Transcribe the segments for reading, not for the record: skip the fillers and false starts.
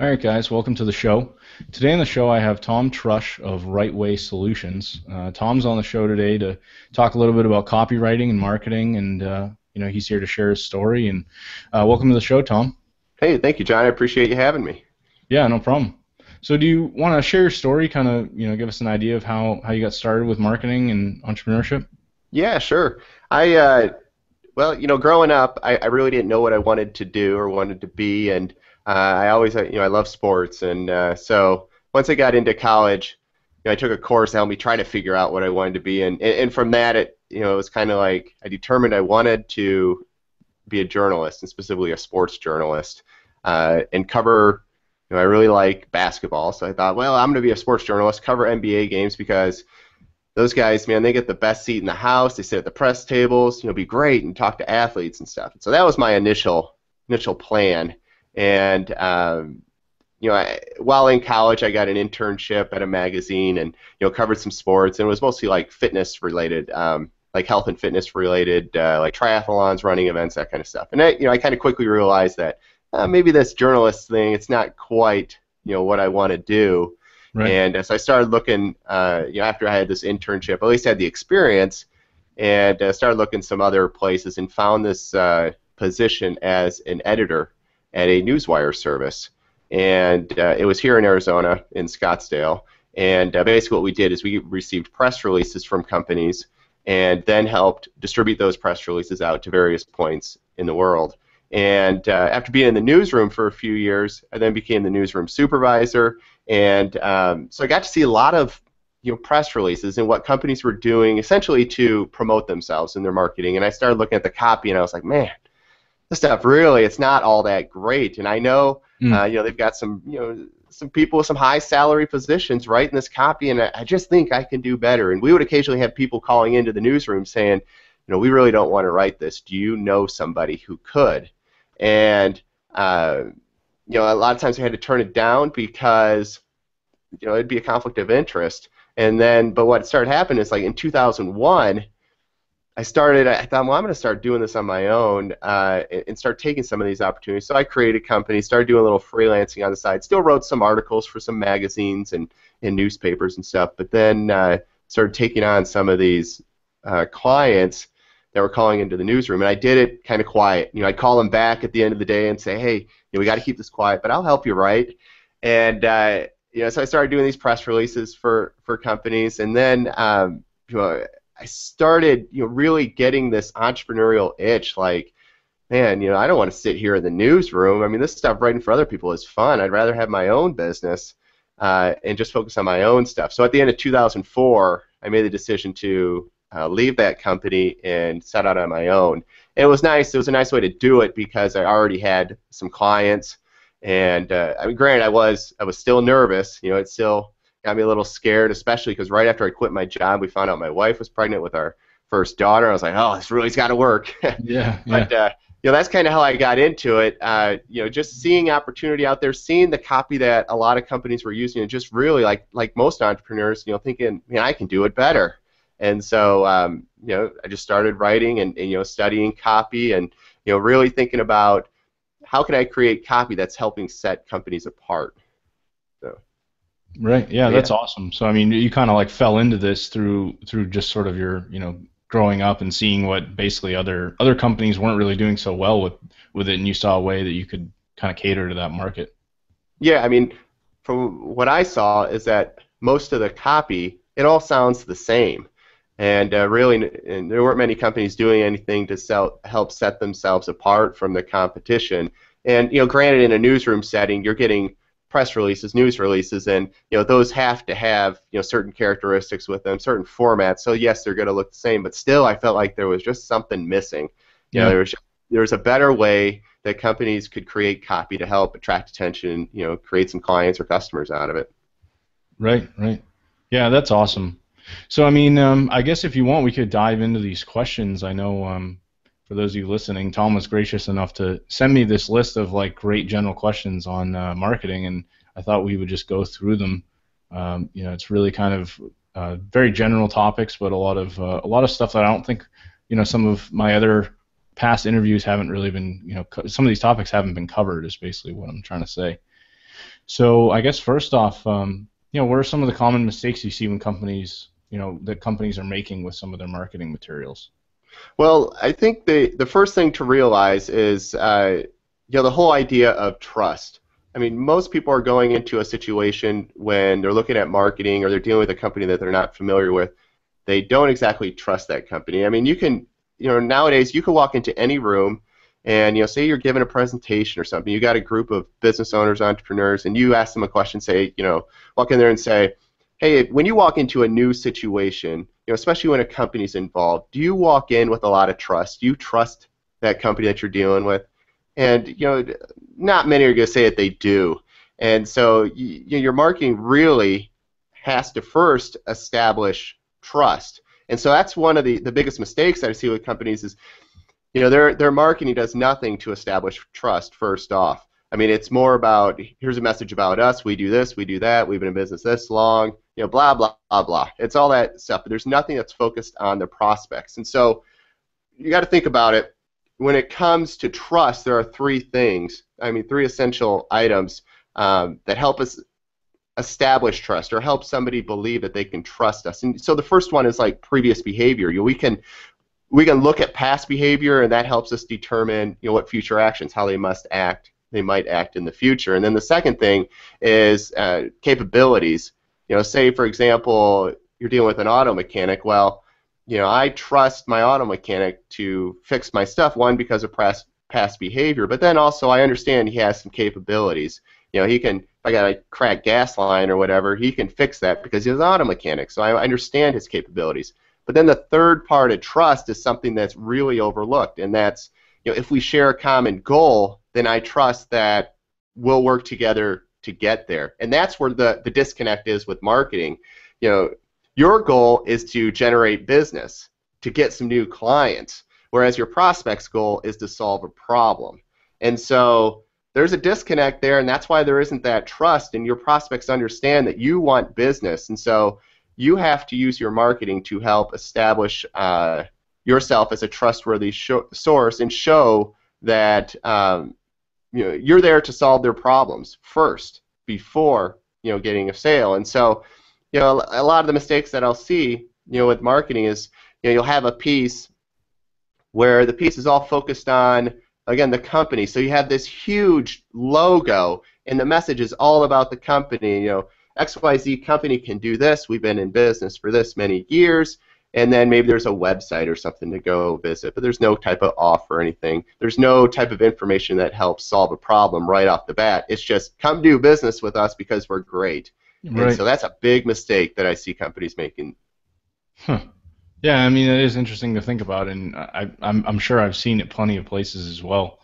All right, guys, welcome to the show. Today on the show, I have Tom Trush of Right Way Solutions. Tom's on the show today to talk a little bit about copywriting and marketing, and he's here to share his story. And welcome to the show, Tom. Hey, thank you, John. I appreciate you having me. Yeah, no problem. So, do you want to share your story? Kind of, give us an idea of how you got started with marketing and entrepreneurship. Yeah, sure. I, growing up, I really didn't know what I wanted to do or wanted to be, and I always, I love sports, and so once I got into college, I took a course that helped me try to figure out what I wanted to be, and from that, it was kind of like I determined I wanted to be a journalist, and specifically a sports journalist, and cover. I really like basketball, so I thought, well, I'm going to be a sports journalist, cover NBA games because those guys, man, they get the best seat in the house. They sit at the press tables, be great and talk to athletes and stuff. So that was my initial plan. And while in college, I got an internship at a magazine and covered some sports, and it was mostly like fitness related, like health and fitness related, like triathlons, running events, that kind of stuff. And I kind of quickly realized that maybe this journalist thing, it's not quite what I want to do. Right. And as I started looking, after I had this internship, at least I had the experience, and started looking some other places and found this position as an editor at a newswire service. And it was here in Arizona, in Scottsdale. And basically what we did is we received press releases from companies and then helped distribute those press releases out to various points in the world. And after being in the newsroom for a few years, I then became the newsroom supervisor. And so I got to see a lot of press releases and what companies were doing essentially to promote themselves in their marketing. And I started looking at the copy, and I was like, man, this stuff really, it's not all that great. And I know, they've got some people with some high salary positions writing this copy, and I just think I can do better. And we would occasionally have people calling into the newsroom saying, we really don't want to write this. Do you know somebody who could? And a lot of times I had to turn it down because it'd be a conflict of interest. And then, but what started happening is like in 2001, I thought, well, I'm going to start doing this on my own and start taking some of these opportunities. So I created a company, started doing a little freelancing on the side, still wrote some articles for some magazines and newspapers and stuff, but then started taking on some of these clients that were calling into the newsroom, and I did it kind of quiet. I'd call them back at the end of the day and say, hey, we got to keep this quiet, but I'll help you write. And so I started doing these press releases for companies, and then I started really getting this entrepreneurial itch. Like, man, I don't want to sit here in the newsroom. I mean, this stuff writing for other people is fun. I'd rather have my own business and just focus on my own stuff. So at the end of 2004, I made the decision to leave that company and set out on my own. And it was nice. It was a nice way to do it because I already had some clients. And I mean, granted, I was still nervous. It still got me a little scared, especially because right after I quit my job, we found out my wife was pregnant with our first daughter. I was like, oh, this really's got to work. Yeah. But that's kind of how I got into it. Just seeing opportunity out there, seeing the copy that a lot of companies were using, and just really like most entrepreneurs, thinking, man, I can do it better. And so, I just started writing and studying copy and, really thinking about how can I create copy that's helping set companies apart. So. Right. Yeah, that's awesome. So, I mean, you kind of like fell into this through just sort of your, growing up and seeing what basically other companies weren't really doing so well with it, and you saw a way that you could kind of cater to that market. Yeah, I mean, from what I saw is that most of the copy, it all sounds the same. And really, and there weren't many companies doing anything to help set themselves apart from the competition. And granted, in a newsroom setting, you're getting press releases, news releases, and those have to have certain characteristics with them, certain formats. So yes, they're going to look the same, but still, I felt like there was just something missing. There was a better way that companies could create copy to help attract attention, create some clients or customers out of it. Right. Yeah, that's awesome. So, I mean, I guess if you want, we could dive into these questions. I know for those of you listening, Tom was gracious enough to send me this list of like great general questions on marketing, and I thought we would just go through them. It's really kind of very general topics, but a lot of stuff that I don't think some of my other past interviews haven't really been some of these topics haven't been covered. Is basically what I'm trying to say. So I guess first off, what are some of the common mistakes you see when companies, that companies are making with some of their marketing materials? Well, I think the first thing to realize is the whole idea of trust. I mean, most people are going into a situation when they're looking at marketing or they're dealing with a company that they're not familiar with. They don't exactly trust that company. I mean, nowadays you can walk into any room and, say you're giving a presentation or something. You got a group of business owners, entrepreneurs, and you ask them a question, say, walk in there and say, hey, when you walk into a new situation, especially when a company's involved, do you walk in with a lot of trust? Do you trust that company that you're dealing with? And not many are going to say that they do. And so your marketing really has to first establish trust. And so that's one of the biggest mistakes that I see with companies is their marketing does nothing to establish trust first off. I mean, it's more about here's a message about us. We do this, we do that. We've been in business this long. Blah blah blah blah. It's all that stuff, but there's nothing that's focused on the prospects. And so you got to think about it. When it comes to trust, there are three things. I mean, three essential items that help us establish trust or help somebody believe that they can trust us. And so the first one is like previous behavior. We can look at past behavior, and that helps us determine what future actions, how they might act in the future. And then the second thing is capabilities. Say for example, you're dealing with an auto mechanic. Well, I trust my auto mechanic to fix my stuff. One, because of past behavior, but then also I understand he has some capabilities. He can, if I got a cracked gas line or whatever, he can fix that because he's an auto mechanic. So I understand his capabilities. But then the third part of trust is something that's really overlooked, and that's if we share a common goal, then I trust that we'll work together to get there. And that's where the disconnect is with marketing. Your goal is to generate business, to get some new clients, whereas your prospect's goal is to solve a problem. And so there's a disconnect there, and that's why there isn't that trust, and your prospects understand that you want business. And so you have to use your marketing to help establish yourself as a trustworthy source and show that you're there to solve their problems first before getting a sale. And so a lot of the mistakes that I'll see with marketing is you'll have a piece where the piece is all focused on, again, the company. So you have this huge logo and the message is all about the company. XYZ company can do this. We've been in business for this many years. And then maybe there's a website or something to go visit, but there's no type of offer or anything. There's no type of information that helps solve a problem right off the bat. It's just come do business with us because we're great. Right. And so that's a big mistake that I see companies making. Huh. Yeah, I mean, it is interesting to think about, and I'm sure I've seen it plenty of places as well.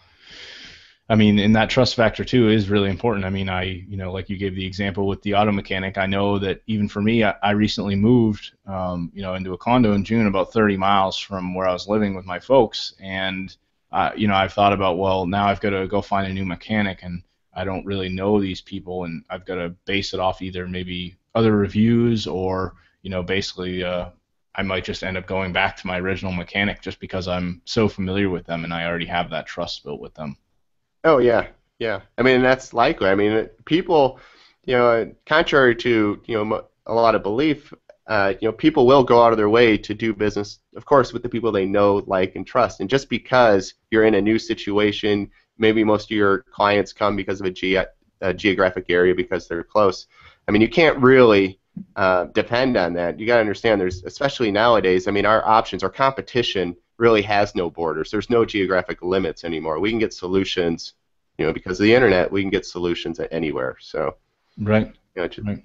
I mean, and that trust factor too is really important. I mean, like you gave the example with the auto mechanic. I know that even for me, I recently moved, into a condo in June, about 30 miles from where I was living with my folks, and I've thought about, well, now I've got to go find a new mechanic, and I don't really know these people, and I've got to base it off either maybe other reviews or, basically, I might just end up going back to my original mechanic just because I'm so familiar with them and I already have that trust built with them. Oh yeah, yeah. I mean, that's likely. I mean, people, contrary to a lot of belief, people will go out of their way to do business, of course, with the people they know, like, and trust. And just because you're in a new situation, maybe most of your clients come because of a geographic area because they're close. I mean, you can't really depend on that. You got to understand, especially nowadays. I mean, our competition really has no borders. There's no geographic limits anymore. We can get solutions, because of the internet, we can get solutions at anywhere. So, right. Right. All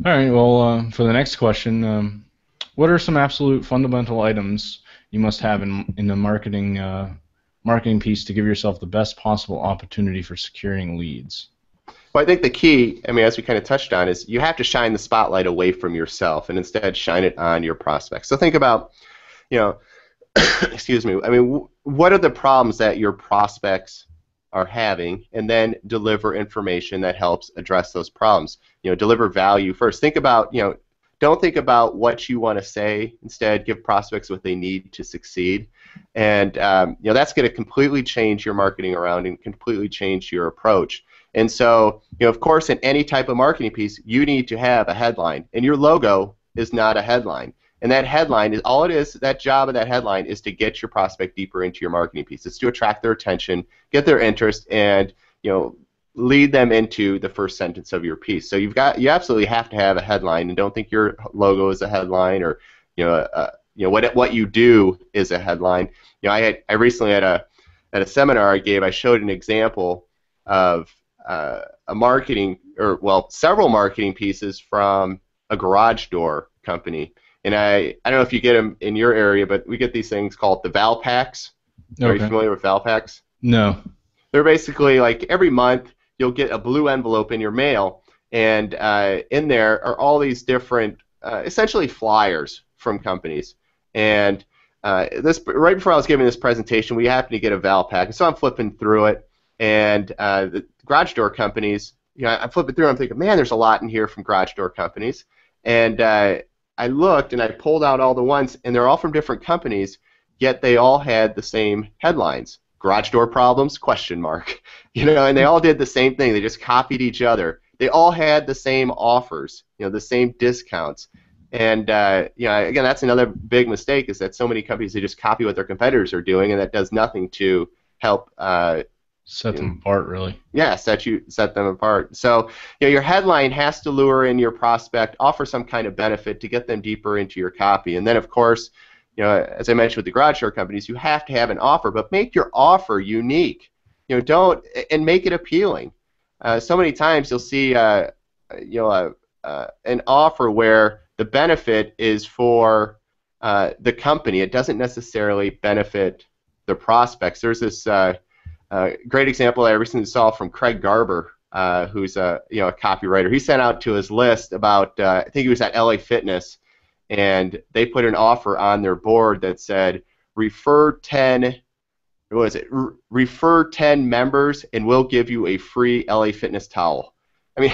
right. Well, for the next question, what are some absolute fundamental items you must have in the marketing piece to give yourself the best possible opportunity for securing leads? Well, I think the key, I mean, as we kind of touched on, is you have to shine the spotlight away from yourself and instead shine it on your prospects. So think about, excuse me, I mean, what are the problems that your prospects are having, and then deliver information that helps address those problems. Deliver value first. Think about, don't think about what you want to say. Instead, give prospects what they need to succeed. And that's going to completely change your marketing around and completely change your approach. And so, of course, in any type of marketing piece, you need to have a headline, and your logo is not a headline. And that headline is all it is. That job of that headline is to get your prospect deeper into your marketing piece. It's to attract their attention, get their interest, and lead them into the first sentence of your piece. So you absolutely have to have a headline, and don't think your logo is a headline, or what you do is a headline. I recently at a seminar I gave, I showed an example of several marketing pieces from a garage door company. And I don't know if you get them in your area, but we get these things called the Val Packs. Are you familiar with Val Packs? No. They're basically like every month you'll get a blue envelope in your mail, and in there are all these different, essentially flyers from companies. And this right before I was giving this presentation, we happened to get a Val Pack, and so I'm flipping through it, and the garage door companies, I'm flipping through, and I'm thinking, man, there's a lot in here from garage door companies, and I looked and I pulled out all the ones, and they're all from different companies, yet they all had the same headlines. Garage door problems, question mark. And they all did the same thing. They just copied each other. They all had the same offers, the same discounts. And again, that's another big mistake, is that so many companies, they just copy what their competitors are doing, and that does nothing to help set them apart, really. Yeah, set them apart. So your headline has to lure in your prospect, offer some kind of benefit to get them deeper into your copy. And then, of course, as I mentioned with the garage door companies, you have to have an offer, but make your offer unique. Don't, and make it appealing. So many times you'll see an offer where the benefit is for the company. It doesn't necessarily benefit the prospects. There's this great example I recently saw from Craig Garber, who's a copywriter. He sent out to his list about I think he was at LA Fitness, and they put an offer on their board that said, refer 10 members and we'll give you a free LA Fitness towel. I mean,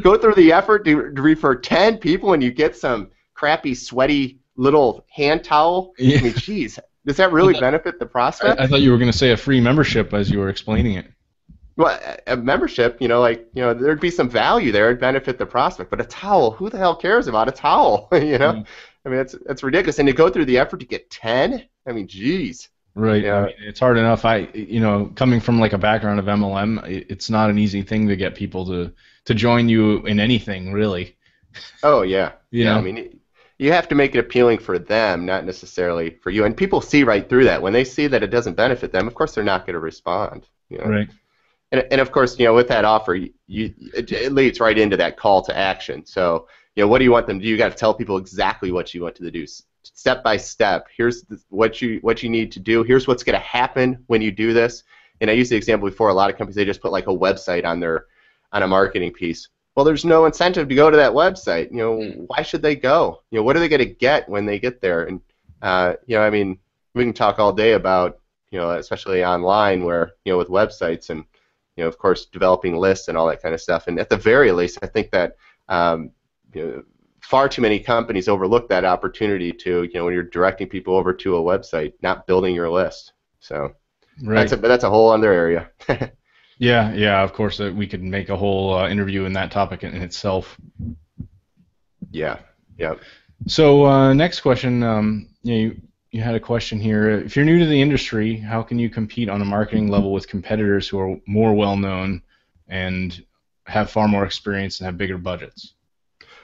go through the effort to refer 10 people and you get some crappy, sweaty little hand towel. Yeah. I mean, geez, does that really benefit the prospect? I thought you were going to say a free membership as you were explaining it. Well, a membership, there'd be some value there. It'd benefit the prospect. But a towel, who the hell cares about a towel? I mean, it's ridiculous. And to go through the effort to get 10, I mean, geez. Right. Yeah. I mean, it's hard enough. Coming from like a background of MLM, it's not an easy thing to get people to join you in anything, really. Oh yeah. I mean, you have to make it appealing for them, not necessarily for you. And people see right through that. When they see that it doesn't benefit them, of course they're not going to respond. Right. And of course, with that offer, it leads right into that call to action. So, what do you want them to do? You got to tell people exactly what you want them to do, step by step. Here's what you need to do. Here's what's going to happen when you do this. And I used the example before. A lot of companies, they just put like a website on a marketing piece. Well, there's no incentive to go to that website. Why should they go? What are they going to get when they get there? And I mean, we can talk all day about especially online, where with websites and of course, developing lists and all that kind of stuff. And at the very least, I think that far too many companies overlook that opportunity to, when you're directing people over to a website, not building your list. So right. that's a whole other area. Yeah. Of course, we could make a whole interview in that topic in itself. Yeah. So next question, you had a question here. If you're new to the industry, how can you compete on a marketing level with competitors who are more well-known and have far more experience and have bigger budgets?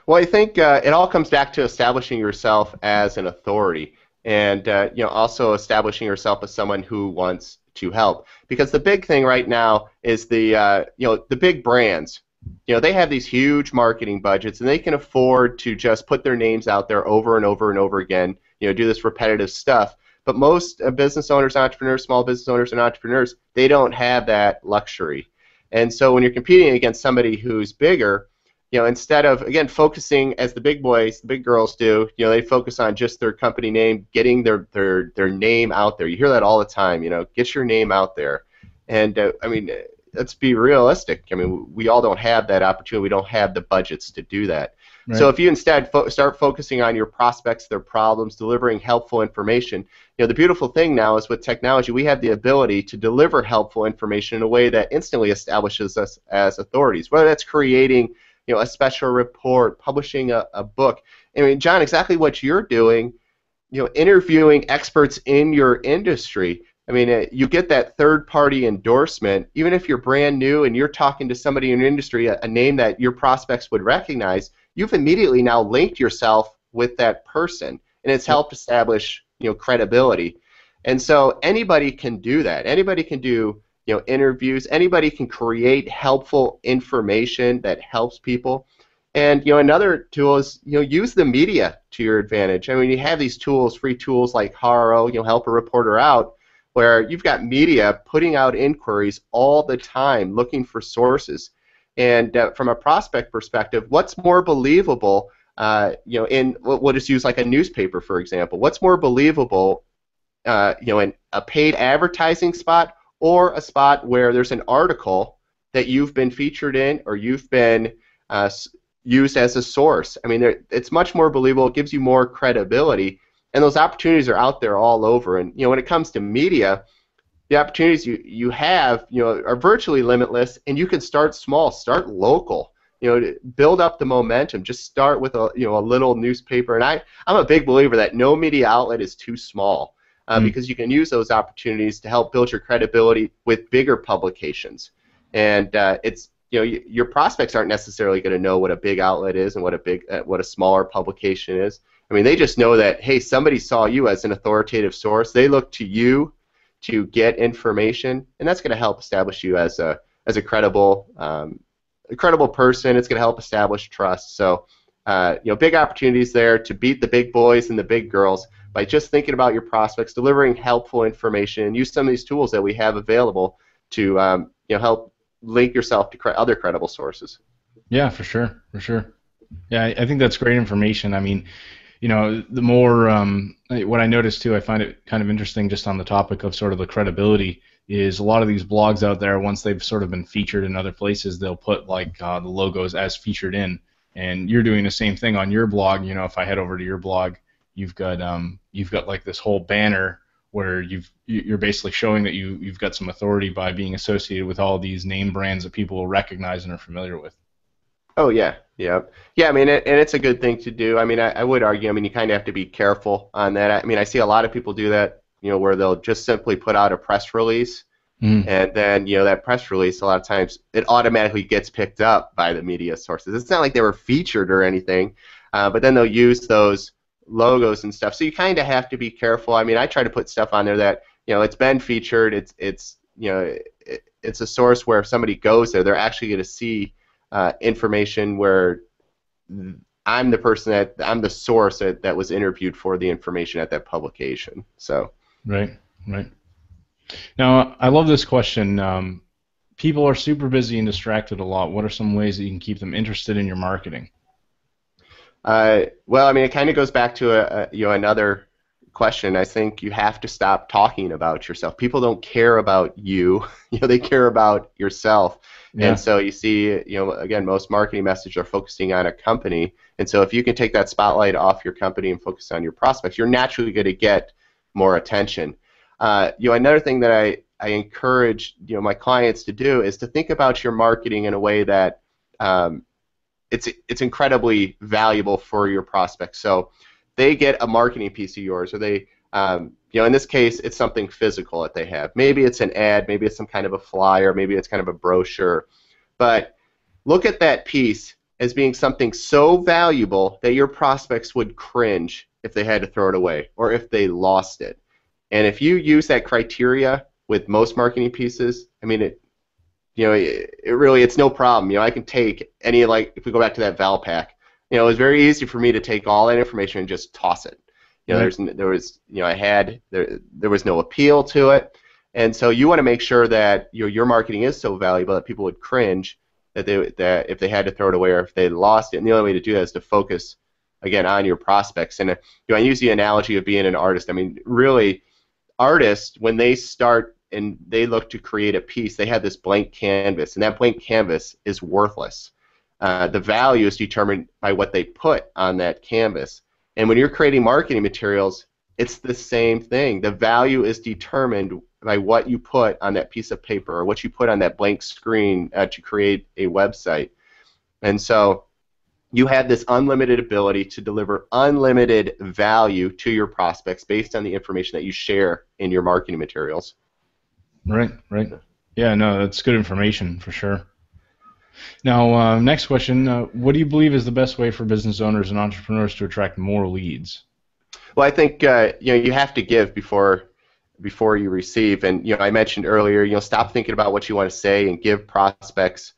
Well, I think it all comes back to establishing yourself as an authority, and also establishing yourself as someone who wants to help. Because the big thing right now is the big brands. They have these huge marketing budgets, and they can afford to just put their names out there over and over and over again. Do this repetitive stuff. But most business owners, entrepreneurs, small business owners and entrepreneurs, they don't have that luxury. And so when you're competing against somebody who's bigger, instead of, again, focusing as the big boys, the big girls do, they focus on just their company name, getting their name out there. You hear that all the time, get your name out there. And, I mean, let's be realistic. I mean, we all don't have that opportunity. We don't have the budgets to do that. So Right. if you instead start focusing on your prospects, their problems, delivering helpful information, the beautiful thing now is with technology, we have the ability to deliver helpful information in a way that instantly establishes us as authorities, whether that's creating a special report, publishing a book. I mean, John, exactly what you're doing, interviewing experts in your industry. I mean, you get that third-party endorsement, even if you're brand new and you're talking to somebody in your industry, a name that your prospects would recognize, you've immediately now linked yourself with that person, and it's Yep. helped establish, credibility. And so anybody can do that. Anybody can do, interviews. Anybody can create helpful information that helps people. And another tool is use the media to your advantage. I mean, you have these tools, free tools like Haro, Help a Reporter Out, where you've got media putting out inquiries all the time, looking for sources. And from a prospect perspective, what's more believable? In we'll just use like a newspaper for example. What's more believable? In a paid advertising spot or a spot where there's an article that you've been featured in or you've been used as a source. I mean, it's much more believable. It gives you more credibility, and those opportunities are out there all over. And when it comes to media, the opportunities you have are virtually limitless, and you can start small, start local. To build up the momentum. Just start with a little newspaper. And I'm a big believer that no media outlet is too small. Mm. Because you can use those opportunities to help build your credibility with bigger publications. And it's your prospects aren't necessarily going to know what a big outlet is and what a smaller publication is. I mean, they just know that, hey, somebody saw you as an authoritative source. They look to you to get information, and that's going to help establish you as a credible person. It's going to help establish trust. So, big opportunities there to beat the big boys and the big girls by just thinking about your prospects, delivering helpful information, and use some of these tools that we have available to help link yourself to other credible sources. Yeah, for sure, for sure. Yeah, I think that's great information. I mean, the more what I noticed too, I find it kind of interesting just on the topic of sort of the credibility is a lot of these blogs out there, once they've sort of been featured in other places, they'll put like the logos as featured in, and you're doing the same thing on your blog. If I head over to your blog, you've got like this whole banner where you're basically showing that you've got some authority by being associated with all these name brands that people will recognize and are familiar with. Oh yeah, yeah, yeah. I mean, and it's a good thing to do. I mean, I would argue. I mean, you kind of have to be careful on that. I mean, I see a lot of people do that. Where they'll just simply put out a press release, Mm. and then that press release a lot of times it automatically gets picked up by the media sources. It's not like they were featured or anything, but then they'll use those logos and stuff. So you kind of have to be careful. I mean, I try to put stuff on there that it's been featured. It's a source where if somebody goes there, they're actually going to see information where I'm the source that was interviewed for the information at that publication. So. Right, right. Now, I love this question. People are super busy and distracted a lot. What are some ways that you can keep them interested in your marketing? Well, I mean, it kind of goes back to another question. I think you have to stop talking about yourself. People don't care about you. They care about yourself. And Yeah, so you see, again, most marketing messages are focusing on a company. And so if you can take that spotlight off your company and focus on your prospects, you're naturally going to get more attention. Another thing that I encourage my clients to do is to think about your marketing in a way that it's incredibly valuable for your prospects. So they get a marketing piece of yours, or they, in this case, it's something physical that they have. Maybe it's an ad, maybe it's some kind of a flyer, maybe it's kind of a brochure. But look at that piece as being something so valuable that your prospects would cringe if they had to throw it away or if they lost it. And if you use that criteria with most marketing pieces, I mean, it's no problem. I can take any, like, if we go back to that Valpak, it was very easy for me to take all that information and just toss it. right. There was no appeal to it, and so you want to make sure that your marketing is so valuable that people would cringe that if they had to throw it away or if they lost it. And the only way to do that is to focus again on your prospects. And I use the analogy of being an artist. I mean, really, artists, when they start and they look to create a piece, they have this blank canvas, and that blank canvas is worthless. The value is determined by what they put on that canvas. And when you're creating marketing materials, it's the same thing. The value is determined by what you put on that piece of paper or what you put on that blank screen to create a website. And so you have this unlimited ability to deliver unlimited value to your prospects based on the information that you share in your marketing materials. Right, right. Yeah, no, that's good information for sure. Now, next question. What do you believe is the best way for business owners and entrepreneurs to attract more leads? Well, I think you have to give before you receive. And I mentioned earlier, stop thinking about what you want to say and give prospects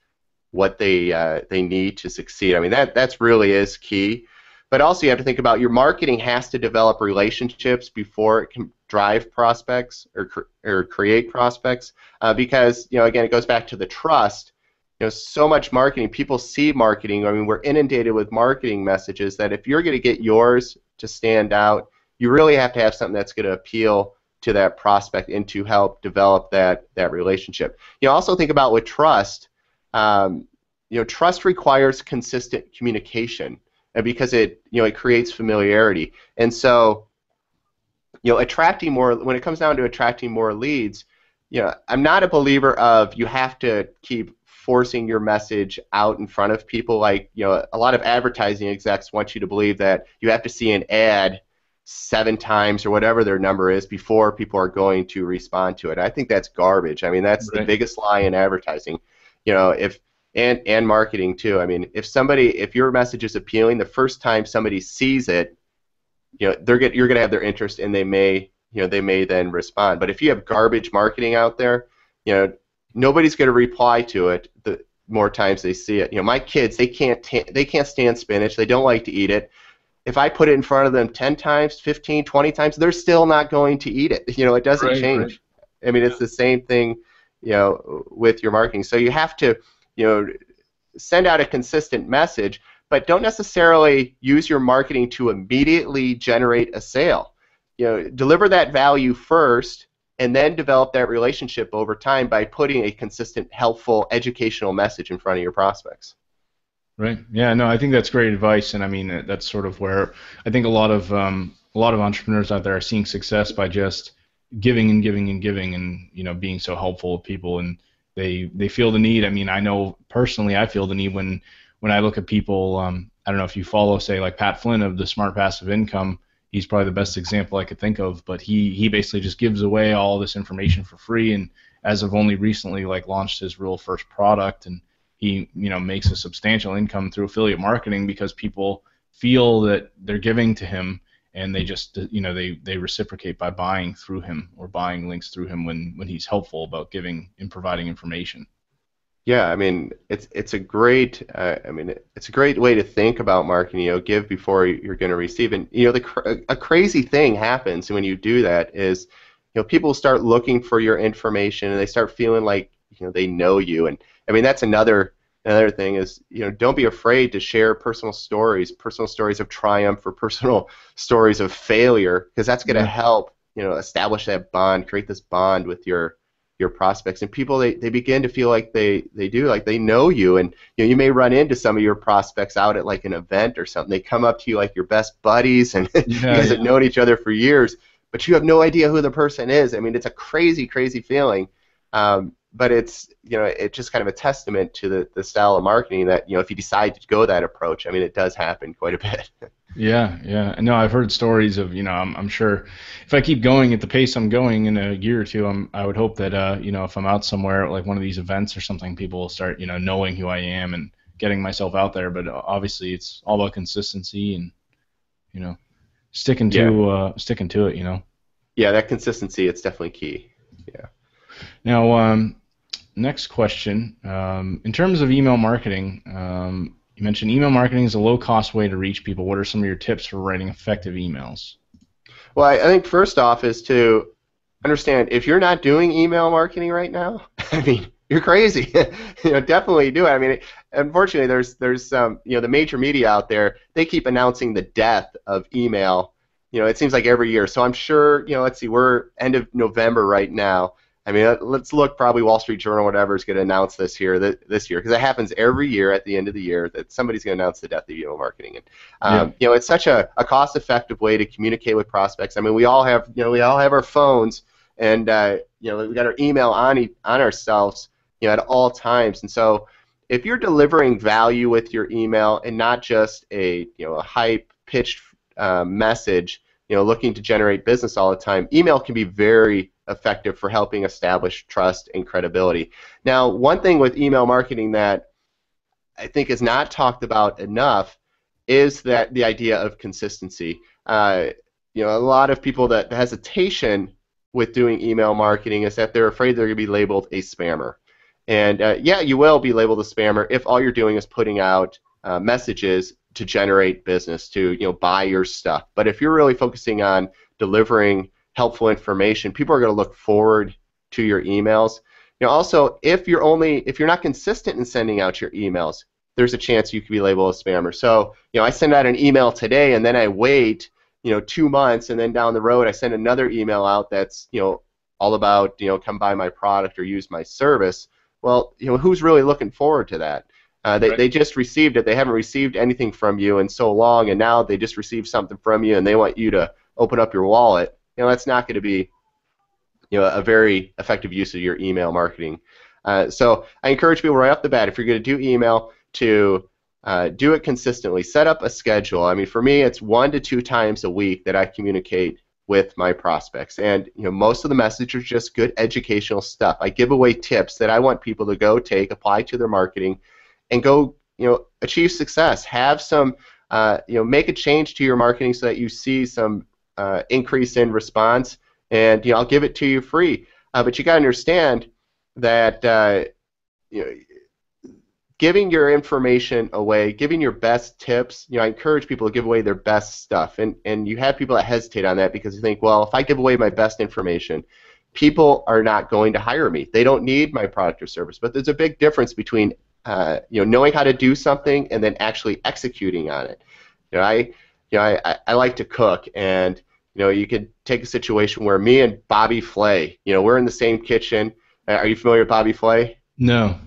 what they need to succeed. I mean, that's really is key. But also you have to think about your marketing has to develop relationships before it can drive prospects or create prospects. Because again, it goes back to the trust. So much marketing, people see marketing. I mean, we're inundated with marketing messages that if you're going to get yours to stand out, you really have to have something that's going to appeal to that prospect and to help develop that relationship. Also think about with trust. Trust requires consistent communication, and because it creates familiarity. And so attracting more, when it comes down to attracting more leads, I'm not a believer of you have to keep forcing your message out in front of people. Like, a lot of advertising execs want you to believe that you have to see an ad 7 times or whatever their number is before people are going to respond to it. I think that's garbage. I mean, that's Right. the biggest lie in advertising. And marketing too. I mean, if your message is appealing, the first time somebody sees it, you're going to have their interest, and they may then respond. But if you have garbage marketing out there, nobody's going to reply to it the more times they see it. My kids, they can't stand spinach. They don't like to eat it. If I put it in front of them 10 times, 15, 20 times, they're still not going to eat it. It doesn't Right, change. right. I mean, it's the same thing, with your marketing. So you have to, send out a consistent message, but don't necessarily use your marketing to immediately generate a sale. Deliver that value first, and then develop that relationship over time by putting a consistent, helpful, educational message in front of your prospects. Right. Yeah. No, I think that's great advice, and I mean that's sort of where I think a lot of entrepreneurs out there are seeing success by just giving and giving and giving, and being so helpful with people, and they feel the need. I mean, I know personally, I feel the need when I look at people. I don't know if you follow, say, like Pat Flynn of the Smart Passive Income. He's probably the best example I could think of, but he basically just gives away all this information for free, and as of only recently, like, launched his real first product, and he makes a substantial income through affiliate marketing because people feel that they're giving to him, and they just they reciprocate by buying through him or buying links through him when he's helpful about giving and providing information. Yeah, I mean, it's a great it's a great way to think about marketing. Give before you're going to receive, and a crazy thing happens when you do that is, people start looking for your information, and they start feeling like they know you. And I mean, that's another thing is, don't be afraid to share personal stories of triumph or personal stories of failure, because that's going to Yeah. help establish that bond, create this bond with your prospects, and people, they begin to feel like they know you. And you may run into some of your prospects out at like an event or something. They come up to you like your best buddies, and you Yeah. guys Yeah. have known each other for years, but you have no idea who the person is. I mean, it's a crazy feeling. But it's it's just kind of a testament to the style of marketing that if you decide to go that approach, I mean, it does happen quite a bit. Yeah, yeah. No, I've heard stories of, I'm sure if I keep going at the pace I'm going in a year or two, I would hope that, if I'm out somewhere at like one of these events or something, people will start, knowing who I am and getting myself out there. But obviously, it's all about consistency and, you know, Yeah, sticking to it. yeah, that consistency, it's definitely key. Yeah. Now, next question. In terms of email marketing, you mentioned email marketing is a low-cost way to reach people. What are some of your tips for writing effective emails? Well, I think first off is to understand, if you're not doing email marketing right now, I mean, you're crazy. Definitely do it. I mean, unfortunately, there's some, the major media out there, they keep announcing the death of email. It seems like every year. So I'm sure, let's see, we're end of November right now. I mean, let's look. Probably Wall Street Journal, or whatever, is going to announce this here, this year, because it happens every year at the end of the year that somebody's going to announce the death of email marketing. And Yeah. it's such a cost-effective way to communicate with prospects. I mean, we all have our phones, and we got our email on ourselves, at all times. And so, if you're delivering value with your email and not just a hype pitched message, looking to generate business all the time, email can be very effective for helping establish trust and credibility. Now, one thing with email marketing that I think is not talked about enough is that the idea of consistency. A lot of people, that the hesitation with doing email marketing is that they're afraid they're going to be labeled a spammer. And yeah, you will be labeled a spammer if all you're doing is putting out messages to generate business, to buy your stuff. But if you're really focusing on delivering helpful information, people are going to look forward to your emails. Also, if you're not consistent in sending out your emails, there's a chance you could be labeled a spammer. So I send out an email today, and then I wait 2 months, and then down the road I send another email out that's all about come buy my product or use my service. Well, who's really looking forward to that? They just received it. They haven't received anything from you in so long, and now they just received something from you, and they want you to open up your wallet. That's not going to be a very effective use of your email marketing. So I encourage people right off the bat, if you're going to do email, to do it consistently. Set up a schedule. I mean, for me, it's 1 to 2 times a week that I communicate with my prospects, and most of the message is just good educational stuff. I give away tips that I want people to go take, apply to their marketing, and go achieve success. Have some make a change to your marketing so that you see some increase in response, and I'll give it to you free. But you got to understand that giving your information away, giving your best tips, I encourage people to give away their best stuff. And you have people that hesitate on that because they think, well, if I give away my best information, people are not going to hire me. They don't need my product or service. But there's a big difference between knowing how to do something and then actually executing on it. I like to cook, and you could take a situation where me and Bobby Flay, we're in the same kitchen. Are you familiar with Bobby Flay? No.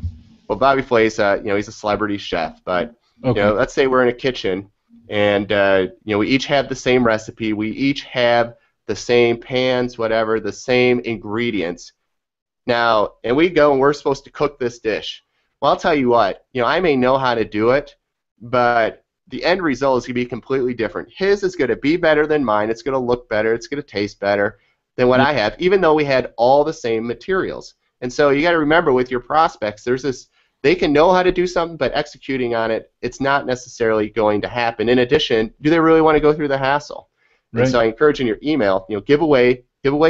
Well, Bobby Flay's, he's a celebrity chef, but Okay. Let's say we're in a kitchen, and we each have the same recipe, we each have the same pans, whatever, the same ingredients. Now, and we go and we're supposed to cook this dish. Well, I'll tell you what, I may know how to do it, but the end result is going to be completely different. His is going to be better than mine. It's going to look better. It's going to taste better than what I have, even though we had all the same materials. And so you got to remember with your prospects, there's this. They can know how to do something, but executing on it, it's not necessarily going to happen. In addition, do they really want to go through the hassle? Right. And so I encourage in your email, give away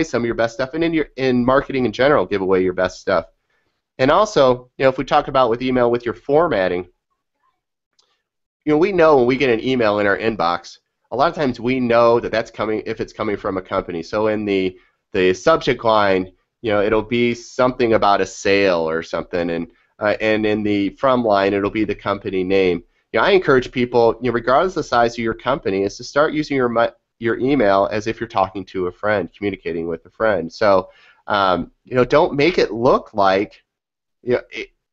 some of your best stuff, and in marketing in general, give away your best stuff. And also, if we talk about with email with your formatting, we know when we get an email in our inbox, a lot of times we know that that's coming if it's coming from a company. So in the subject line, it'll be something about a sale or something, and in the from line, it'll be the company name. I encourage people, regardless of the size of your company, is to start using your email as if you're talking to a friend, communicating with a friend. So, don't make it look like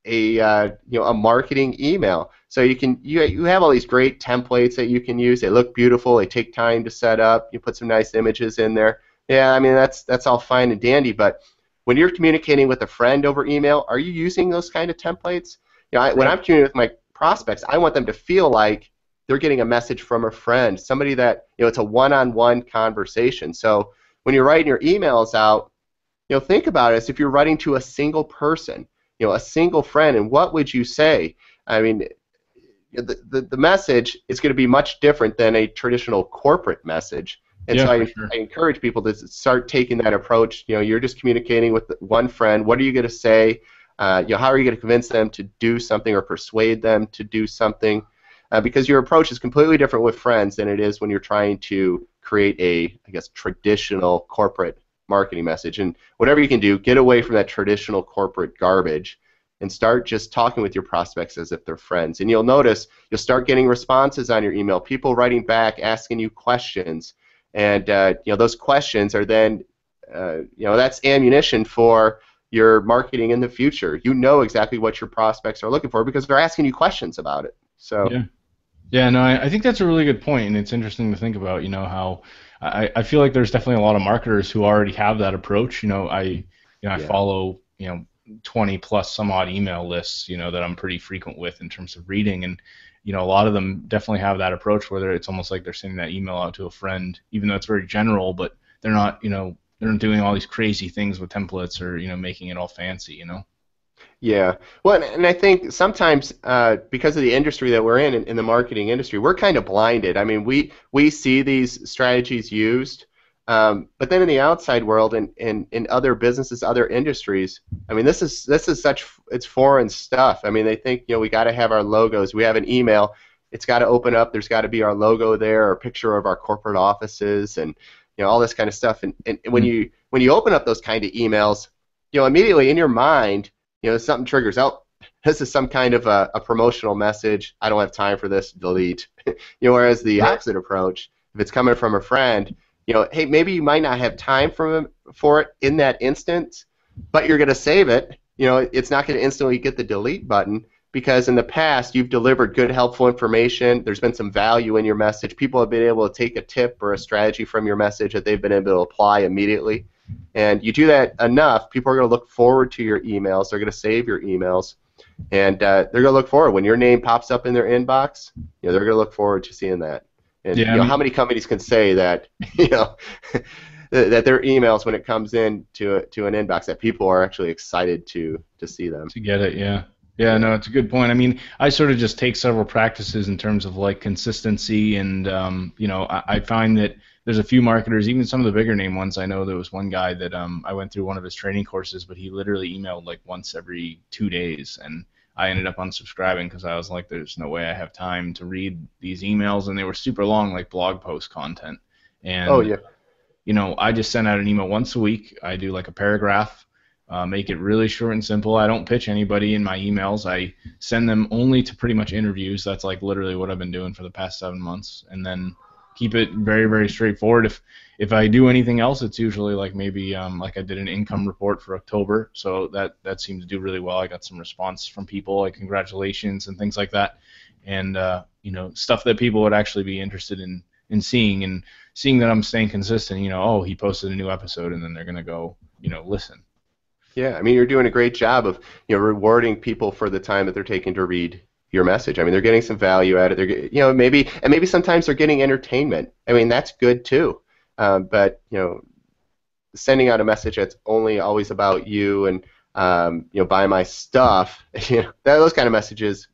a marketing email. So you have all these great templates that you can use. They look beautiful. They take time to set up. You put some nice images in there. Yeah, I mean that's all fine and dandy, but when you're communicating with a friend over email, are you using those kind of templates? When I'm communicating with my prospects, I want them to feel like they're getting a message from a friend, somebody that it's a one-on-one conversation. So when you're writing your emails out, think about it as if you're writing to a single person, a single friend, and what would you say? I mean, the message is going to be much different than a traditional corporate message. And so I encourage people to start taking that approach. You're just communicating with one friend. What are you going to say? How are you going to convince them to do something or persuade them to do something? Because your approach is completely different with friends than it is when you're trying to create a, traditional corporate marketing message. And whatever you can do, get away from that traditional corporate garbage and start just talking with your prospects as if they're friends. And you'll notice you'll start getting responses on your email, people writing back, asking you questions. And those questions are then that's ammunition for your marketing in the future. You know exactly what your prospects are looking for because they're asking you questions about it. So Yeah. Yeah, no, I think that's a really good point, and it's interesting to think about, how I feel like there's definitely a lot of marketers who already have that approach. I yeah. follow, 20 plus some odd email lists, that I'm pretty frequent with in terms of reading, and a lot of them definitely have that approach where it's almost like they're sending that email out to a friend, even though it's very general, but they're not doing all these crazy things with templates or, making it all fancy. Yeah. Well, and I think sometimes because of the industry that we're in the marketing industry, we're kind of blinded. I mean, we see these strategies used, but then in the outside world and in other businesses, other industries, I mean, this is such it's foreign stuff. I mean, they think we got to have our logos. We have an email. It's got to open up. There's got to be our logo there, or a picture of our corporate offices, and all this kind of stuff. And when you open up those kind of emails, immediately in your mind something triggers out. This is some kind of a promotional message. I don't have time for this. Delete. Whereas the opposite approach, if it's coming from a friend, hey, maybe you might not have time for it in that instance, but you're going to save it. It's not going to instantly get the delete button because in the past you've delivered good, helpful information. There's been some value in your message. People have been able to take a tip or a strategy from your message that they've been able to apply immediately. And you do that enough, people are going to look forward to your emails. They're going to save your emails, and they're going to look forward when your name pops up in their inbox. They're going to look forward to seeing that. And Yeah, I mean, how many companies can say that that their emails when it comes in to an inbox that people are actually excited to see them. to get it, yeah. Yeah, Yeah. no, it's a good point. I mean, I sort of just take several practices in terms of like consistency, and I find that there's a few marketers, even some of the bigger name ones. I know there was one guy that I went through one of his training courses, but he literally emailed like once every 2 days, and I ended up unsubscribing because I was like, there's no way I have time to read these emails, and they were super long, like blog post content, Oh and yeah. I just send out an email once a week. I do like a paragraph, make it really short and simple. I don't pitch anybody in my emails. I send them only to pretty much interviews. That's like literally what I've been doing for the past 7 months, and then keep it very, very straightforward. If I do anything else, it's usually like maybe like I did an income report for October, so that seemed to do really well. I got some response from people like congratulations and things like that, and stuff that people would actually be interested in seeing, and seeing that I'm staying consistent. Oh, he posted a new episode, and then they're gonna go listen. Yeah, I mean, you're doing a great job of rewarding people for the time that they're taking to read your message. I mean, they're getting some value out of it. Maybe sometimes they're getting entertainment. I mean, that's good too. But sending out a message that's only always about you and buy my stuff. Those kind of messages,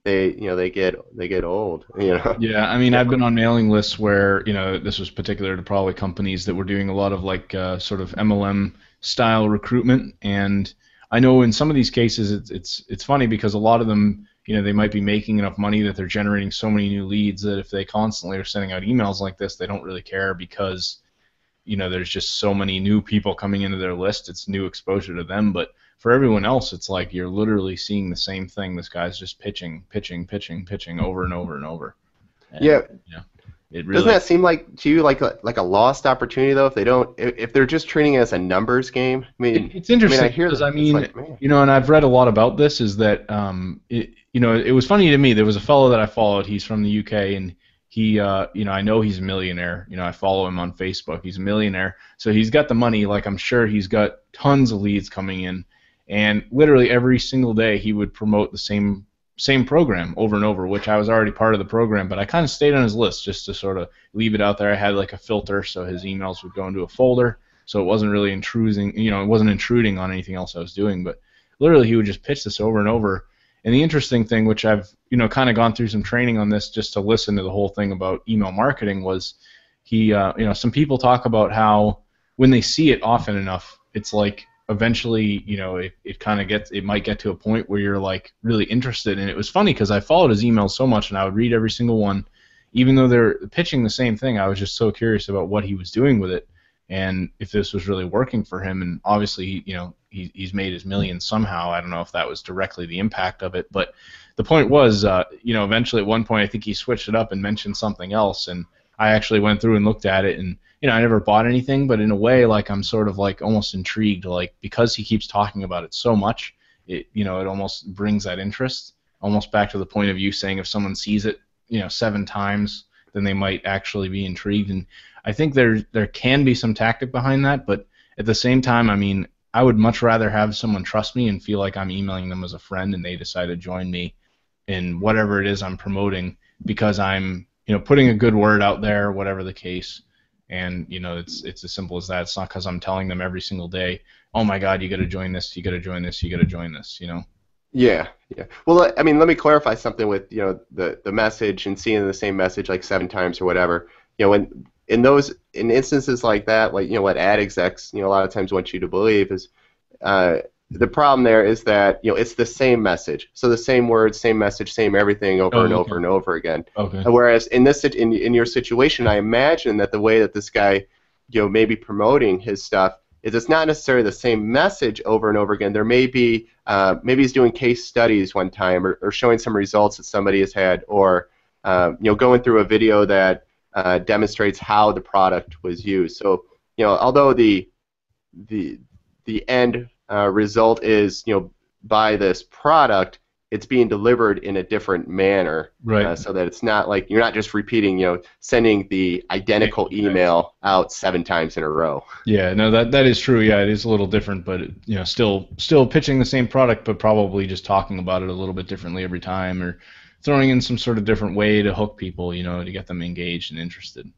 they get old. Yeah, I mean, I've been on mailing lists where, this was particular to probably companies that were doing a lot of like sort of MLM style recruitment, and I know in some of these cases it's funny because a lot of them, they might be making enough money that they're generating so many new leads that if they constantly are sending out emails like this, they don't really care because there's just so many new people coming into their list. It's new exposure to them, but for everyone else, it's like you're literally seeing the same thing. This guy's just pitching over and over and over. And, Yeah. it Doesn't really. that seem like to you like a lost opportunity though if they're just treating it as a numbers game? It's I interesting hear because that. I It's mean, like, man. and I've read a lot about this. Is that it was funny to me. There was a fellow that I followed. He's from the UK, and he, I know he's a millionaire. I follow him on Facebook. He's a millionaire, so he's got the money. Like I'm sure he's got tons of leads coming in, and literally every single day he would promote the same program over and over, which I was already part of the program, but I kind of stayed on his list just to sort of leave it out there. I had like a filter, so his emails would go into a folder, so it wasn't really intruding, it wasn't intruding on anything else I was doing, but literally he would just pitch this over and over. And the interesting thing, which I've, kind of gone through some training on this just to listen to the whole thing about email marketing, was he, some people talk about how when they see it often enough, it's like eventually, it might get to a point where you're like really interested. And it was funny because I followed his emails so much and I would read every single one, even though they're pitching the same thing. I was just so curious about what he was doing with it and if this was really working for him. And obviously, he's made his millions somehow. I don't know if that was directly the impact of it, but the point was, eventually at one point I think he switched it up and mentioned something else, and I actually went through and looked at it, and I never bought anything, but in a way, like I'm sort of like almost intrigued, like because he keeps talking about it so much, it almost brings that interest, almost back to the point of you saying if someone sees it, 7 times, then they might actually be intrigued. And I think there can be some tactic behind that, but at the same time, I mean, I would much rather have someone trust me and feel like I'm emailing them as a friend and they decide to join me in whatever it is I'm promoting because I'm, putting a good word out there, whatever the case. And it's as simple as that. It's not because I'm telling them every single day, oh my God, you got to join this, you got to join this, you got to join this. Yeah, yeah. Well, I mean, let me clarify something with the message and seeing the same message like 7 times or whatever. When in instances like that, like what ad execs a lot of times want you to believe is the problem there is that it's the same message, so the same words, same message, same everything over and over Okay. and over again. Okay. Whereas in your situation, I imagine that the way that this guy may be promoting his stuff is it's not necessarily the same message over and over again. There may be maybe he's doing case studies one time or showing some results that somebody has had, or going through a video that demonstrates how the product was used. So although the end result is buy this product, it's being delivered in a different manner, Right. so that it's not like you're not just repeating, sending the identical email out 7 times in a row. Yeah, no, that is true. Yeah, it is a little different, but still pitching the same product, but probably just talking about it a little bit differently every time, or throwing in some sort of different way to hook people, to get them engaged and interested.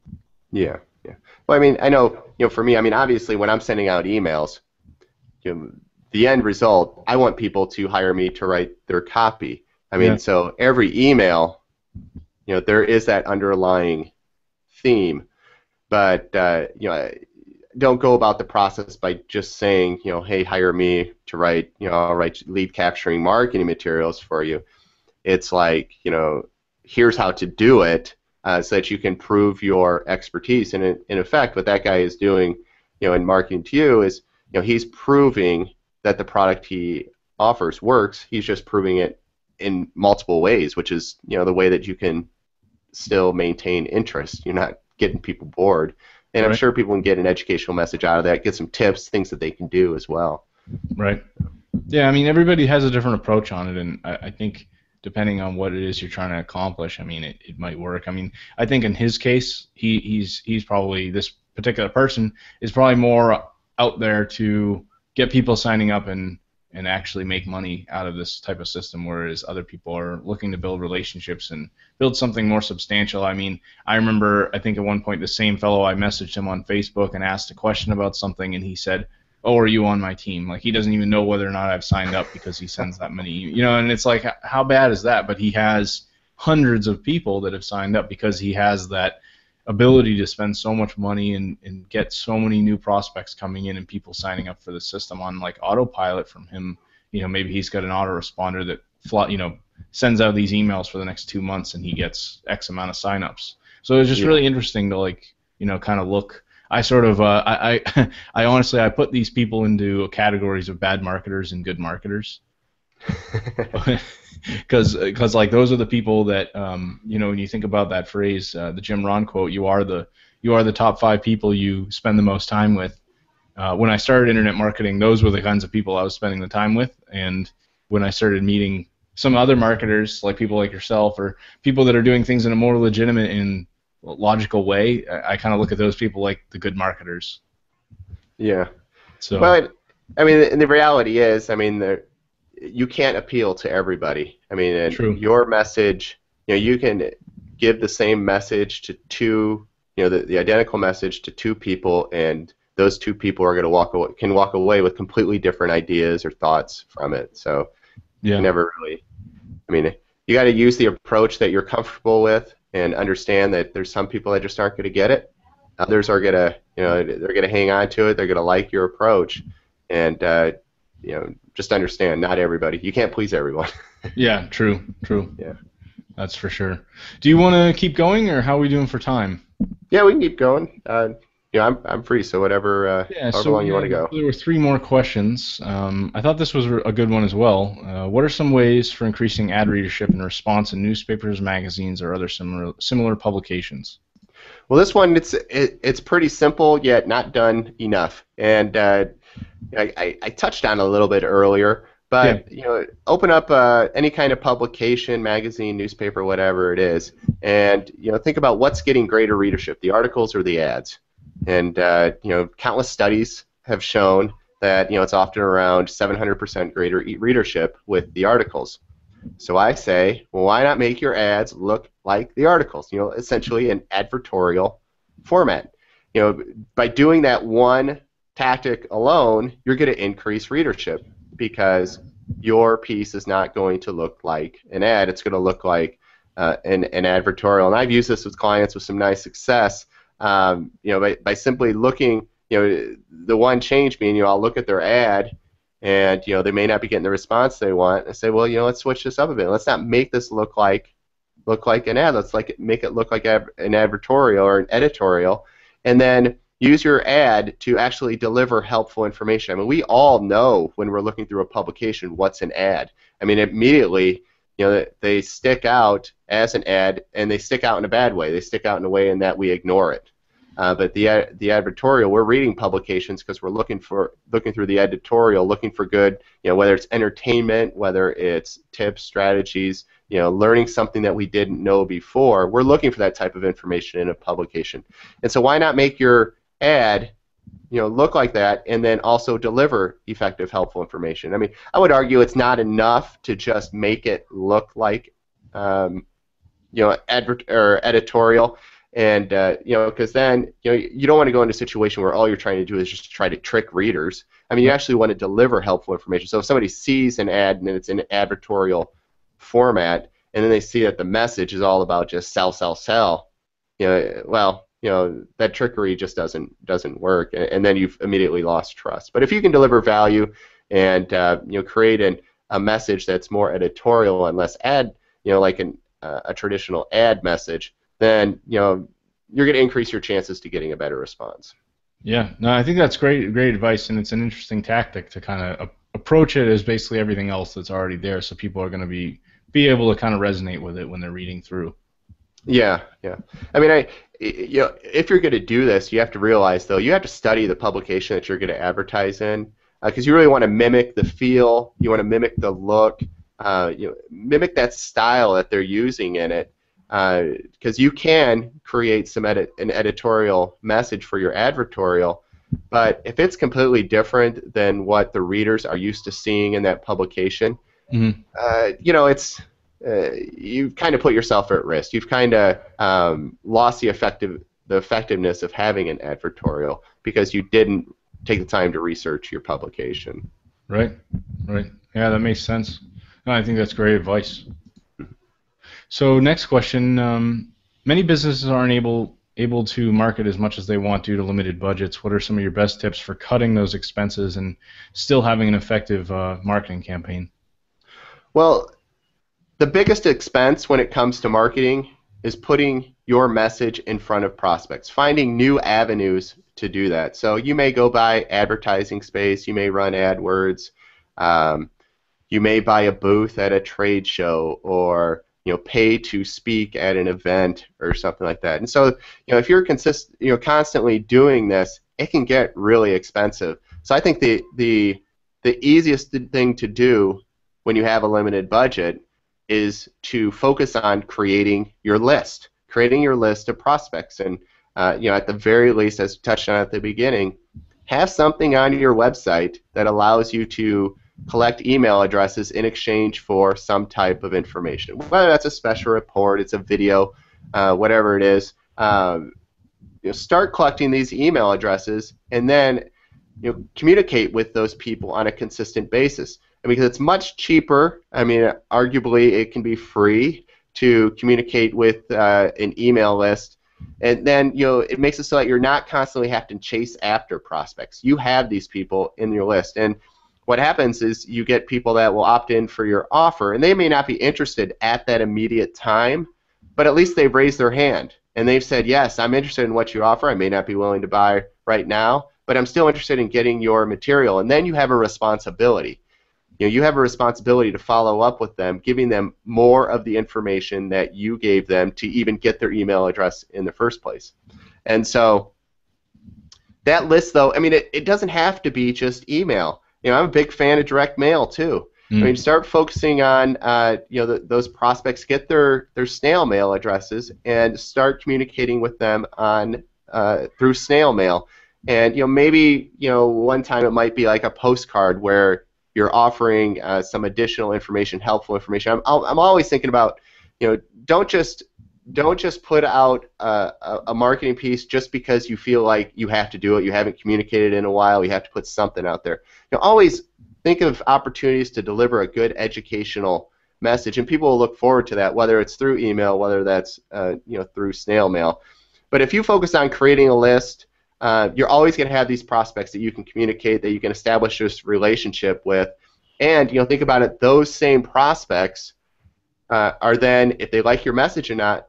Yeah, yeah. Well, I mean, I know, for me, I mean, obviously, when I'm sending out emails, the end result, I want people to hire me to write their copy. I mean, Yeah. so every email, there is that underlying theme, but don't go about the process by just saying, hey, hire me to write, I'll write lead capturing marketing materials for you. It's like, here's how to do it so that you can prove your expertise. And in effect, what that guy is doing, in marketing to you is, he's proving that the product he offers works. He's just proving it in multiple ways, which is, the way that you can still maintain interest. You're not getting people bored. And I'm Right. sure people can get an educational message out of that, get some tips, things that they can do as well. Right. Yeah, I mean, everybody has a different approach on it, and I think depending on what it is you're trying to accomplish, I mean, it might work. I mean, I think in his case, he's probably, this particular person is probably more out there to get people signing up and actually make money out of this type of system, whereas other people are looking to build relationships and build something more substantial. I mean, I remember, I think at one point the same fellow, I messaged him on Facebook and asked a question about something, and he said, oh, are you on my team? Like, he doesn't even know whether or not I've signed up because he sends that many, and it's like, how bad is that? But he has hundreds of people that have signed up because he has that ability to spend so much money and get so many new prospects coming in and people signing up for the system on like autopilot from him. Maybe he's got an autoresponder that sends out these emails for the next 2 months and he gets X amount of signups. So it's just really interesting to kind of look. I sort of I honestly I put these people into categories of bad marketers and good marketers. Because like those are the people that when you think about that phrase, the Jim Rohn quote, you are the top 5 people you spend the most time with. When I started internet marketing, those were the kinds of people I was spending the time with, and when I started meeting some other marketers, like people like yourself or people that are doing things in a more legitimate and logical way, I kind of look at those people like the good marketers. Yeah. So. Well, I mean, and the reality is, I mean, you can't appeal to everybody. I mean, and True. your message, you can give the same message to two, the identical message to 2 people, and those 2 people are going to walk away with completely different ideas or thoughts from it. So Yeah. you never really, I mean, you got to use the approach that you're comfortable with and understand that there's some people that just aren't going to get it. Others are going to, they're going to hang on to it. They're going to like your approach, and just understand, not everybody. You can't please everyone. Yeah, true. Yeah. That's for sure. Do you want to keep going, or how are we doing for time? Yeah, we can keep going. I'm free, so whatever, however long you want to go. There were 3 more questions. I thought this was a good one as well. What are some ways for increasing ad readership and response in newspapers, magazines, or other similar publications? Well, this one it's pretty simple yet not done enough, and I touched on it a little bit earlier. Yeah. But open up any kind of publication, magazine, newspaper, whatever it is, and think about what's getting greater readership, the articles or the ads. And countless studies have shown that it's often around 700% greater readership with the articles. So I say, well, why not make your ads look like the articles? Essentially an advertorial format. By doing that one tactic alone, you're going to increase readership because your piece is not going to look like an ad. It's going to look like an advertorial. And I've used this with clients with some nice success. By simply looking, the one change being, I'll look at their ad, and they may not be getting the response they want. I say, well, let's switch this up a bit. Let's not make this look like an ad. Let's make it look like an advertorial or an editorial, and then use your ad to actually deliver helpful information. I mean, we all know when we're looking through a publication what's an ad. I mean, immediately, they stick out as an ad, and they stick out in a bad way. They stick out in a way in that we ignore it. But the advertorial, we're reading publications because we're looking through the editorial, looking for good, whether it's entertainment, whether it's tips, strategies, learning something that we didn't know before. We're looking for that type of information in a publication. And so why not make your ad look like that, and then also deliver effective, helpful information? I mean, I would argue it's not enough to just make it look like editorial. And because then you don't want to go into a situation where all you're trying to do is just try to trick readers. I mean, you actually want to deliver helpful information. So if somebody sees an ad and it's in an advertorial format, and then they see that the message is all about just sell, sell, sell, that trickery just doesn't work, and then you've immediately lost trust. But if you can deliver value and create a message that's more editorial and less ad, like a traditional ad message, then you're going to increase your chances to getting a better response. Yeah, no, I think that's great advice, and it's an interesting tactic to kind of approach it as basically everything else that's already there, so people are going to be able to kind of resonate with it when they're reading through. Yeah. I mean, if you're going to do this, you have to realize, though, you have to study the publication that you're going to advertise in, because you really want to mimic the feel, you want to mimic the look, mimic that style that they're using in it. Because you can create an editorial message for your advertorial, but if it's completely different than what the readers are used to seeing in that publication, it's you've kind of put yourself at risk. You've kind of lost the effectiveness of having an advertorial because you didn't take the time to research your publication. Right. Yeah, that makes sense. No, I think that's great advice. So next question, many businesses aren't able to market as much as they want due to limited budgets. What are some of your best tips for cutting those expenses and still having an effective marketing campaign? Well, the biggest expense when it comes to marketing is putting your message in front of prospects, finding new avenues to do that. So you may go buy advertising space, you may run AdWords, you may buy a booth at a trade show, or pay to speak at an event or something like that. And so, if you're constantly doing this, it can get really expensive. So I think the easiest thing to do when you have a limited budget is to focus on creating your list of prospects, and at the very least, as touched on at the beginning, have something on your website that allows you to collect email addresses in exchange for some type of information, whether that's a special report, it's a video, whatever it is. Start collecting these email addresses, and then communicate with those people on a consistent basis. Because it's much cheaper. I mean, arguably it can be free to communicate with an email list, and then it makes it so that you're not constantly having to chase after prospects. You have these people in your list, and what happens is you get people that will opt in for your offer, and they may not be interested at that immediate time, but at least they've raised their hand and they've said, yes, I'm interested in what you offer. I may not be willing to buy right now, but I'm still interested in getting your material. And then you have a responsibility. you have a responsibility to follow up with them, giving them more of the information that you gave them to even get their email address in the first place. And so that list, though, I mean, it doesn't have to be just email. I'm a big fan of direct mail too. I mean, start focusing on those prospects, get their snail mail addresses, and start communicating with them on through snail mail. And maybe one time it might be like a postcard where you're offering some additional information, helpful information. I'm always thinking about don't just put out a marketing piece just because you feel like you have to do it. You haven't communicated in a while. You have to put something out there. Always think of opportunities to deliver a good educational message, and people will look forward to that, whether it's through email, whether that's through snail mail. But if you focus on creating a list, you're always going to have these prospects that you can communicate, that you can establish this relationship with, and think about it. Those same prospects are then, if they like your message or not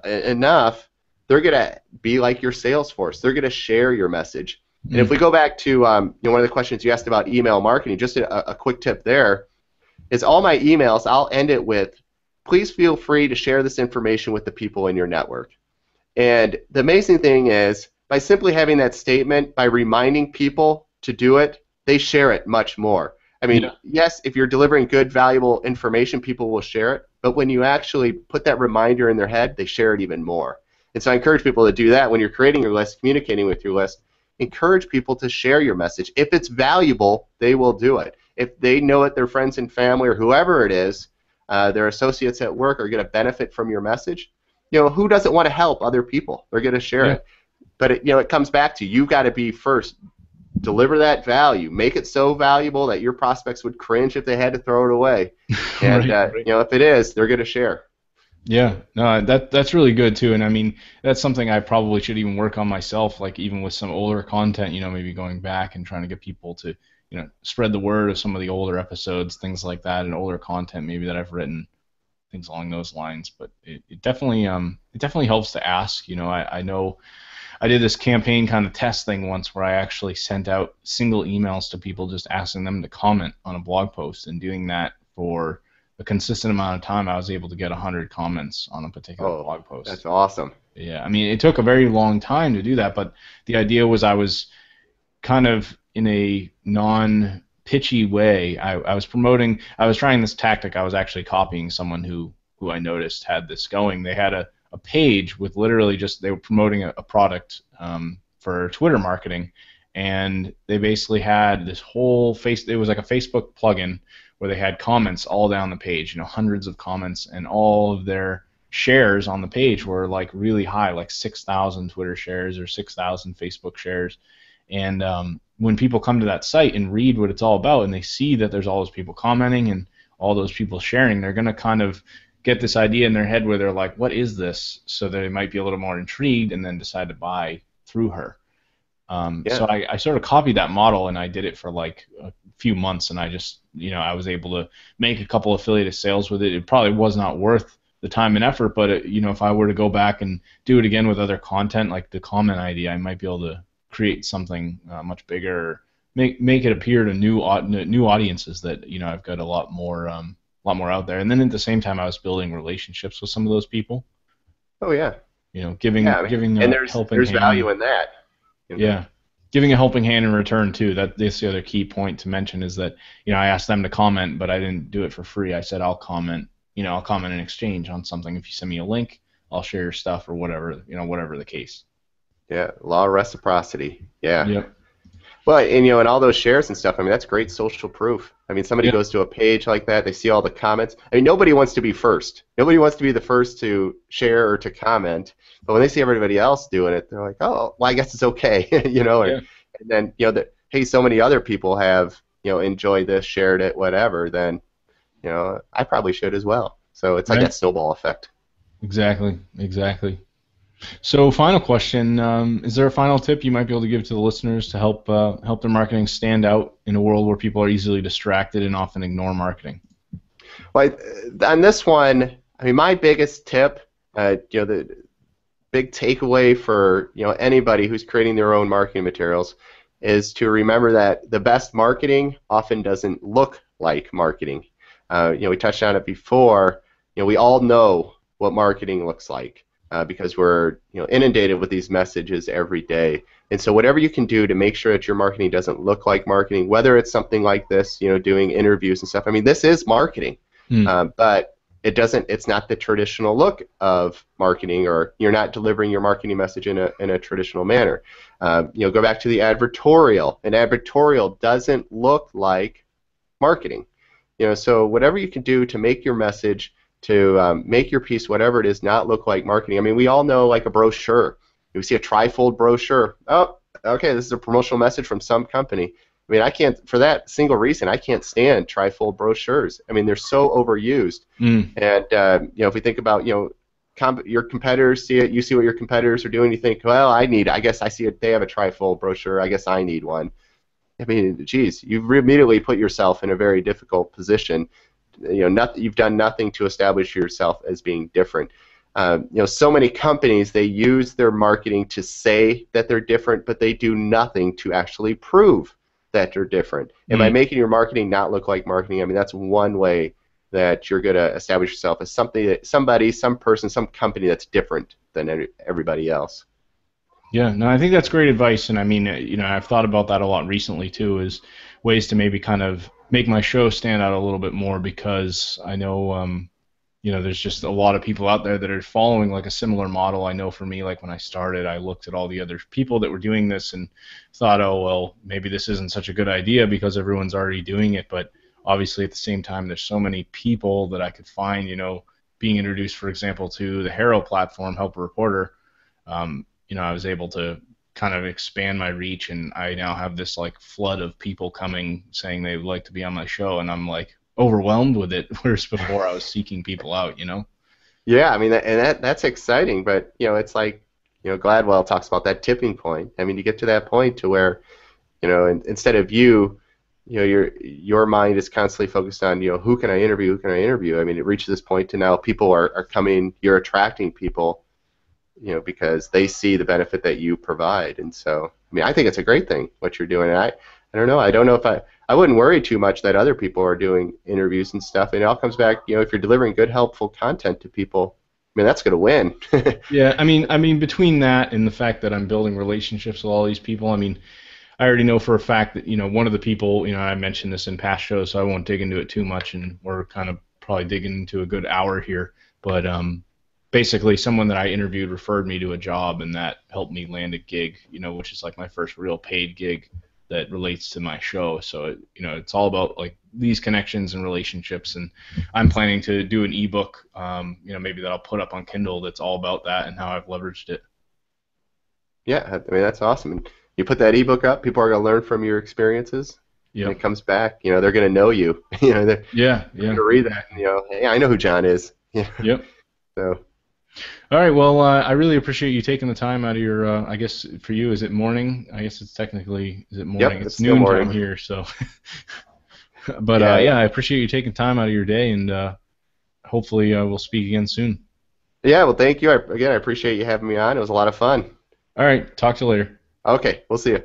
enough, they're going to be like your sales force. They're going to share your message. And if we go back to one of the questions you asked about email marketing, just a quick tip there is all my emails, I'll end it with, please feel free to share this information with the people in your network. And the amazing thing is, by simply having that statement, by reminding people to do it, they share it much more. I mean, yes, if you're delivering good, valuable information, people will share it. But when you actually put that reminder in their head, they share it even more. And so I encourage people to do that when you're creating your list, communicating with your list. Encourage people to share your message. If it's valuable, they will do it. If they know that their friends and family or whoever it is, their associates at work are going to benefit from your message, who doesn't want to help other people? They're going to share it. But it comes back to you've got to be first. Deliver that value. Make it so valuable that your prospects would cringe if they had to throw it away. And right. If it is, they're going to share. Yeah, no, that's really good too, and I mean that's something I probably should even work on myself, like even with some older content, maybe going back and trying to get people to, spread the word of some of the older episodes, things like that, and older content maybe that I've written, things along those lines. But it definitely helps to ask. I know I did this campaign kind of test thing once where I actually sent out single emails to people just asking them to comment on a blog post, and doing that for a consistent amount of time, I was able to get 100 comments on a particular blog post. That's awesome. Yeah, I mean, it took a very long time to do that, but the idea was I was kind of in a non-pitchy way. I was trying this tactic. I was actually copying someone who I noticed had this going. They had a page with literally they were promoting a product for Twitter marketing, and they basically had this whole it was like a Facebook plugin where they had comments all down the page, hundreds of comments, and all of their shares on the page were like really high, like 6,000 Twitter shares or 6,000 Facebook shares. And when people come to that site and read what it's all about, and they see that there's all those people commenting and all those people sharing, they're going to kind of get this idea in their head where they're like, what is this? So they might be a little more intrigued and then decide to buy through her. So I sort of copied that model, and I did it for like a few months, and I just, I was able to make a couple affiliated sales with it. It probably was not worth the time and effort, but if I were to go back and do it again with other content, like the comment ID, I might be able to create something much bigger, make it appear to new audiences that I've got a lot more out there. And then at the same time, I was building relationships with some of those people. Oh yeah. Giving and there's value in that. Yeah, giving a helping hand in return too. That's the other key point to mention, is that I asked them to comment, but I didn't do it for free. I said I'll comment. I'll comment in exchange on something. If you send me a link, I'll share your stuff or whatever. Whatever the case. Yeah, law of reciprocity. Yeah. Yep. Well, and and all those shares and stuff. I mean, that's great social proof. I mean, somebody goes to a page like that, they see all the comments. I mean, nobody wants to be first. Nobody wants to be the first to share or to comment. But when they see everybody else doing it, they're like, oh, well, I guess it's okay, And then hey, so many other people have enjoyed this, shared it, whatever. Then I probably should as well. So it's like that snowball effect. Exactly. So, final question: is there a final tip you might be able to give to the listeners to help their marketing stand out in a world where people are easily distracted and often ignore marketing? Well, on this one, I mean, my biggest tip, the big takeaway for anybody who's creating their own marketing materials, is to remember that the best marketing often doesn't look like marketing. We touched on it before. We all know what marketing looks like because we're inundated with these messages every day. And so whatever you can do to make sure that your marketing doesn't look like marketing, whether it's something like this, doing interviews and stuff. I mean, this is marketing, Mm. but it's not the traditional look of marketing, or you're not delivering your marketing message in a traditional manner. Go back to the advertorial. An advertorial doesn't look like marketing. So whatever you can do to make your message, to make your piece, whatever it is, not look like marketing. I mean, we all know, like a brochure. You see a trifold brochure. Oh, okay, this is a promotional message from some company. I mean, I can't, for that single reason, I can't stand trifold brochures. I mean, they're so overused. Mm. And if we think about, your competitors see it, you see what your competitors are doing, you think, well, I guess I see it. They have a trifold brochure. I guess I need one. I mean, geez, you've immediately put yourself in a very difficult position. You've done nothing to establish yourself as being different. So many companies, they use their marketing to say that they're different, but they do nothing to actually prove that they're different. And by Mm. making your marketing not look like marketing, I mean, that's one way that you're going to establish yourself as some person, some company that's different than everybody else. Yeah, no, I think that's great advice, and I mean, I've thought about that a lot recently too, is ways to maybe kind of make my show stand out a little bit more, because I know, there's just a lot of people out there that are following like a similar model. I know for me, like when I started, I looked at all the other people that were doing this and thought, oh well, maybe this isn't such a good idea because everyone's already doing it. But obviously, at the same time, there's so many people that I could find, being introduced, for example, to the Haro platform, Help a Reporter. I was able to kind of expand my reach, and I now have this like flood of people coming saying they would like to be on my show, and I'm like overwhelmed with it, whereas before I was seeking people out. Yeah, I mean, that's exciting, but it's like, Gladwell talks about that tipping point. I mean, you get to that point to where, instead of your mind is constantly focused on, who can I interview, who can I interview. I mean, it reaches this point to now people are coming, you're attracting people, because they see the benefit that you provide. And so, I mean, I think it's a great thing what you're doing. And I don't know. I don't know if I wouldn't worry too much that other people are doing interviews and stuff. And it all comes back, if you're delivering good, helpful content to people, I mean, that's going to win. Yeah, I mean, between that and the fact that I'm building relationships with all these people, I mean, I already know for a fact that one of the people, I mentioned this in past shows, so I won't dig into it too much, and we're kind of probably digging into a good hour here, but basically someone that I interviewed referred me to a job, and that helped me land a gig, which is like my first real paid gig that relates to my show. So it's all about like these connections and relationships, and I'm planning to do an ebook, maybe that I'll put up on Kindle that's all about that and how I've leveraged it. Yeah, I mean, that's awesome. And you put that ebook up, people are going to learn from your experiences. And Yep. it comes back, they're going to know you. They're Yeah. going Yeah. to read that and, hey, I know who John is. Yeah. Yep. So, All right. Well, I really appreciate you taking the time out of your. I guess for you, is it morning? I guess it's technically, is it yep, morning? it's It's still noon time morning. here. So, but Yeah, yeah, I appreciate you taking time out of your day, and hopefully we'll speak again soon. yeah. Well, thank you. Again, I appreciate you having me on. It was a lot of fun. All right. Talk to you later. Okay, we'll see you.